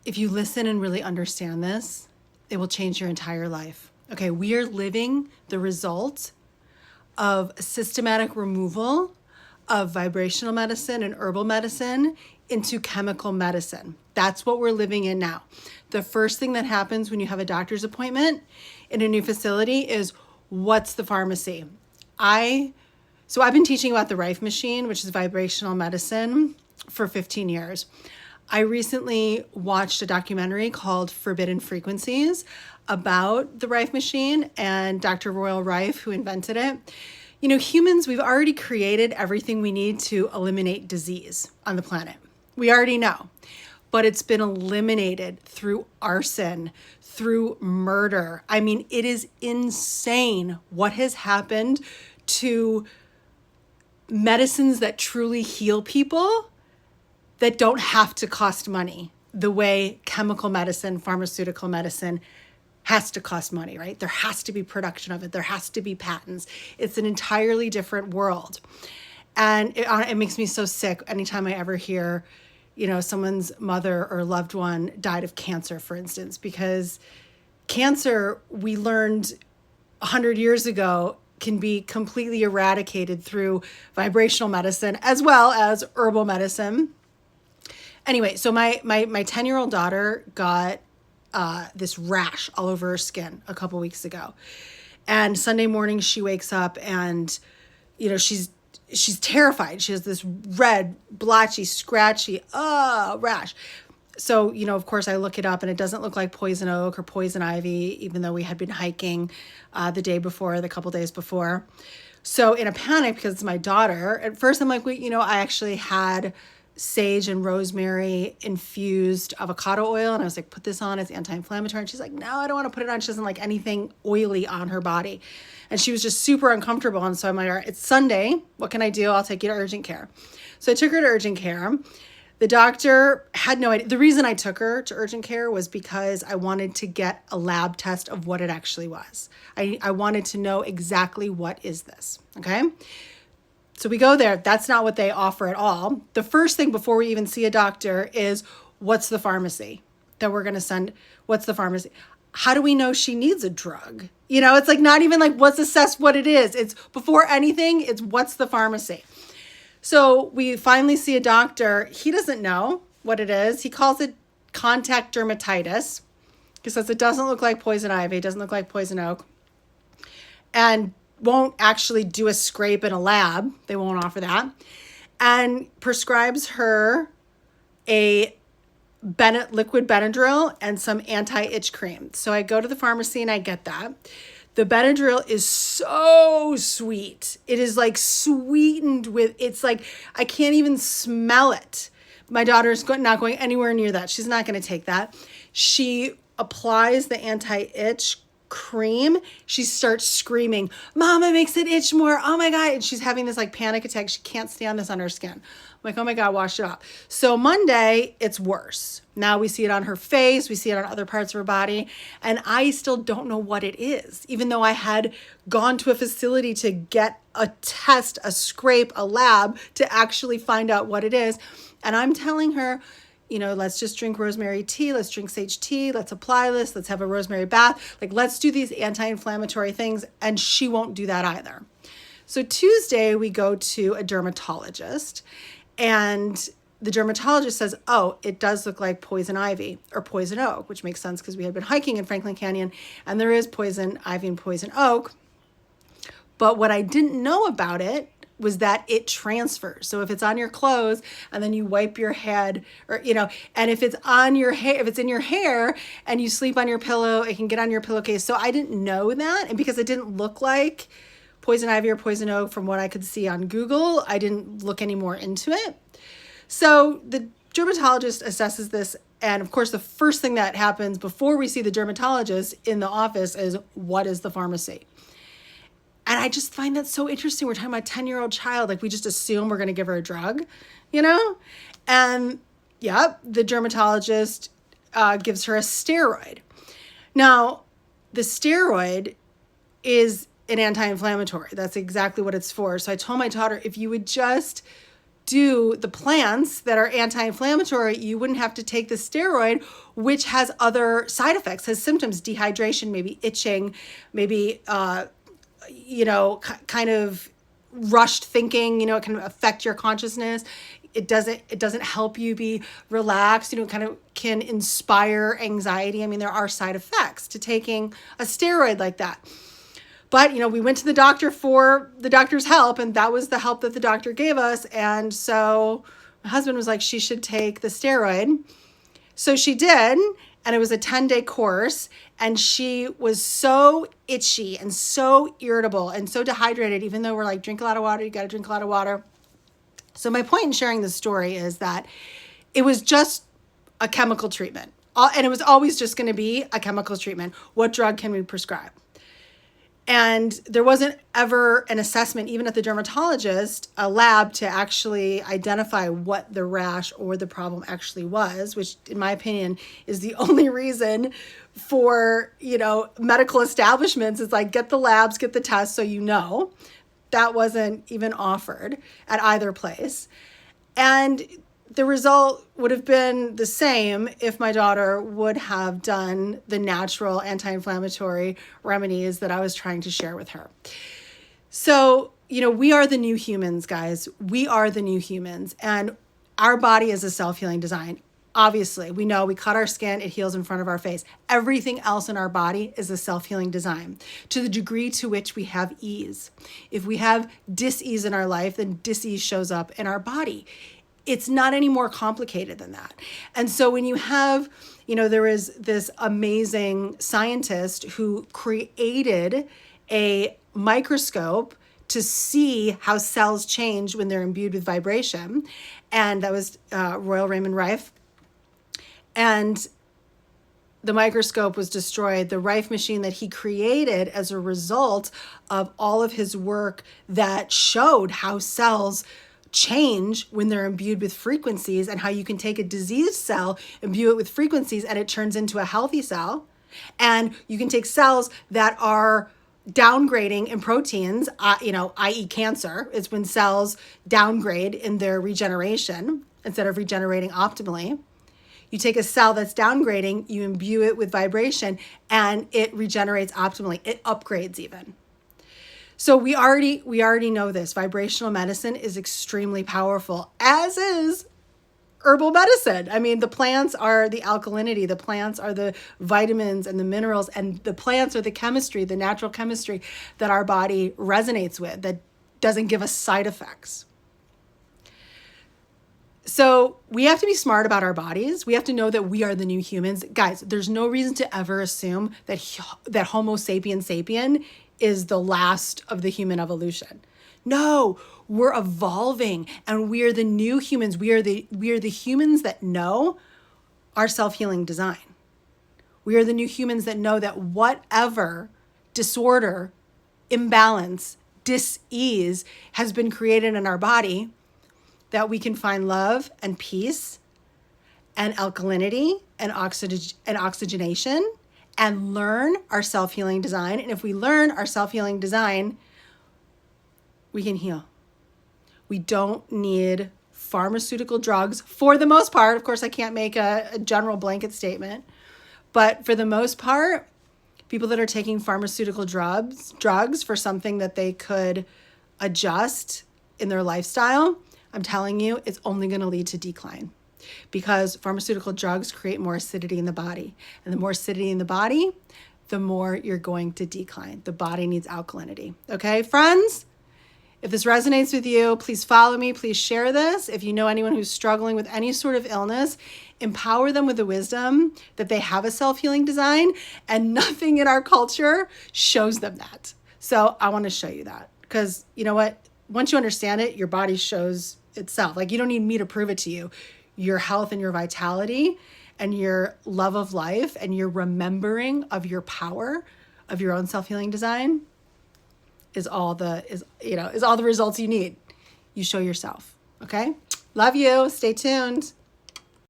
if you listen and really understand this, it will change your entire life. Okay, we are living the result of systematic removal of vibrational medicine and herbal medicine into chemical medicine. That's what we're living in now. The first thing that happens when you have a doctor's appointment in a new facility is, what's the pharmacy? So I've been teaching about the Rife machine, which is vibrational medicine, for 15 years. I recently watched a documentary called Forbidden Frequencies about the Rife machine and Dr. Royal Rife, who invented it. You know, humans, we've already created everything we need to eliminate disease on the planet. We already know, but it's been eliminated through arson, through murder. I mean, it is insane what has happened to medicines that truly heal people that don't have to cost money the way chemical medicine, pharmaceutical medicine has to cost money, right? There has to be production of it. There has to be patents. It's an entirely different world. And it makes me so sick anytime I ever hear, you know, someone's mother or loved one died of cancer, for instance, because cancer, we learned 100 years ago, can be completely eradicated through vibrational medicine as well as herbal medicine. Anyway, so my 10-year-old daughter got this rash all over her skin a couple weeks ago. And Sunday morning she wakes up and, you know, she's terrified. She has this red, blotchy, scratchy, rash. So, you know, of course I look it up and it doesn't look like poison oak or poison ivy, even though we had been hiking the couple days before. So in a panic, because it's my daughter, at first I'm like, I actually had sage and rosemary infused avocado oil. And I was like, put this on, it's anti-inflammatory. And she's like, no, I don't want to put it on. She doesn't like anything oily on her body. And she was just super uncomfortable. And so I'm like, all right, it's Sunday. What can I do? I'll take you to urgent care. So I took her to urgent care. The doctor had no idea. The reason I took her to urgent care was because I wanted to get a lab test of what it actually was. I wanted to know exactly what is this, okay? So we go there. That's not what they offer at all. The first thing before we even see a doctor is, what's the pharmacy that we're going to send? What's the pharmacy? How do we know she needs a drug? You know, it's like not even like what's assessed what it is. It's before anything, it's what's the pharmacy. So we finally see a doctor. He doesn't know what it is. He calls it contact dermatitis. He says it doesn't look like poison ivy. It doesn't look like poison oak. And won't actually do a scrape in a lab. They won't offer that. And prescribes her a liquid Benadryl and some anti-itch cream. So I go to the pharmacy and I get that. The Benadryl is so sweet. It is like sweetened with, it's like, I can't even smell it. My daughter's not going anywhere near that. She's not going to take that. She applies the anti-itch cream. She starts screaming, Mom, it makes it itch more. Oh my God. And she's having this like panic attack. She can't stand this on her skin. I'm like, oh my God, wash it off. So Monday, it's worse. Now we see it on her face. We see it on other parts of her body. And I still don't know what it is, even though I had gone to a facility to get a test, a scrape, a lab to actually find out what it is. And I'm telling her, you know, let's just drink rosemary tea. Let's drink sage tea. Let's apply this. Let's have a rosemary bath. Like, let's do these anti-inflammatory things. And she won't do that either. So Tuesday, we go to a dermatologist. And the dermatologist says, oh, it does look like poison ivy or poison oak, which makes sense because we had been hiking in Franklin Canyon. And there is poison ivy and poison oak. But what I didn't know about it was that it transfers. So if it's on your clothes and then you wipe your head, or, you know, and if it's on your hair, if it's in your hair and you sleep on your pillow, it can get on your pillowcase. So I didn't know that. And because it didn't look like poison ivy or poison oak from what I could see on Google, I didn't look any more into it. So the dermatologist assesses this. And of course, the first thing that happens before we see the dermatologist in the office is, what is the pharmacy? And I just find that so interesting. We're talking about a 10-year-old child. Like, we just assume we're going to give her a drug, you know? And yeah, the dermatologist gives her a steroid. Now, the steroid is an anti-inflammatory. That's exactly what it's for. So I told my daughter, if you would just do the plants that are anti-inflammatory, you wouldn't have to take the steroid, which has other side effects, has symptoms, dehydration, maybe itching, maybe, kind of rushed thinking, it can affect your consciousness. It doesn't help you be relaxed, kind of can inspire anxiety. I mean, there are side effects to taking a steroid like that. But, we went to the doctor for the doctor's help, and that was the help that the doctor gave us. And so my husband was like, she should take the steroid. So she did, and it was a 10-day course, and she was so itchy and so irritable and so dehydrated, even though we're like, drink a lot of water, you got to drink a lot of water. So my point in sharing this story is that it was just a chemical treatment, and it was always just going to be a chemical treatment. What drug can we prescribe? And there wasn't ever an assessment, even at the dermatologist, a lab to actually identify what the rash or the problem actually was, which in my opinion is the only reason for, medical establishments. It's like, get the labs, get the tests so that wasn't even offered at either place. And the result would have been the same if my daughter would have done the natural anti-inflammatory remedies that I was trying to share with her. So, we are the new humans, guys. We are the new humans. And our body is a self-healing design. Obviously, we know we cut our skin, it heals in front of our face. Everything else in our body is a self-healing design to the degree to which we have ease. If we have dis-ease in our life, then dis-ease shows up in our body. It's not any more complicated than that. And so when you have, there is this amazing scientist who created a microscope to see how cells change when they're imbued with vibration. And that was Royal Raymond Rife. And the microscope was destroyed. The Rife machine that he created as a result of all of his work that showed how cells change when they're imbued with frequencies, and how you can take a diseased cell, imbue it with frequencies, and it turns into a healthy cell. And you can take cells that are downgrading in proteins, i.e. cancer. It's when cells downgrade in their regeneration instead of regenerating optimally. You take a cell that's downgrading, you imbue it with vibration, and it regenerates optimally. It upgrades even. So we already know this. Vibrational medicine is extremely powerful, as is herbal medicine. I mean, the plants are the alkalinity, the plants are the vitamins and the minerals, and the plants are the chemistry, the natural chemistry that our body resonates with, that doesn't give us side effects. So we have to be smart about our bodies. We have to know that we are the new humans. Guys, there's no reason to ever assume that Homo sapiens sapien is the last of the human evolution. No, we're evolving, and we are the new humans. We are the humans that know our self-healing design. We are the new humans that know that whatever disorder, imbalance, dis-ease has been created in our body, that we can find love and peace and alkalinity and oxygenation and learn our self-healing design. And if we learn our self-healing design, we can heal. We don't need pharmaceutical drugs for the most part. Of course, I can't make a general blanket statement, but for the most part, people that are taking pharmaceutical drugs for something that they could adjust in their lifestyle, I'm telling you, it's only going to lead to decline, because pharmaceutical drugs create more acidity in the body. And the more acidity in the body, the more you're going to decline. The body needs alkalinity. Okay, friends? If this resonates with you, please follow me. Please share this. If you know anyone who's struggling with any sort of illness, empower them with the wisdom that they have a self-healing design, and nothing in our culture shows them that. So I want to show you that, because you know what? Once you understand it, your body shows itself. Like, you don't need me to prove it to you. Your health and your vitality and your love of life and your remembering of your power of your own self-healing design is all the results you need. You show yourself. Okay? Love you. Stay tuned.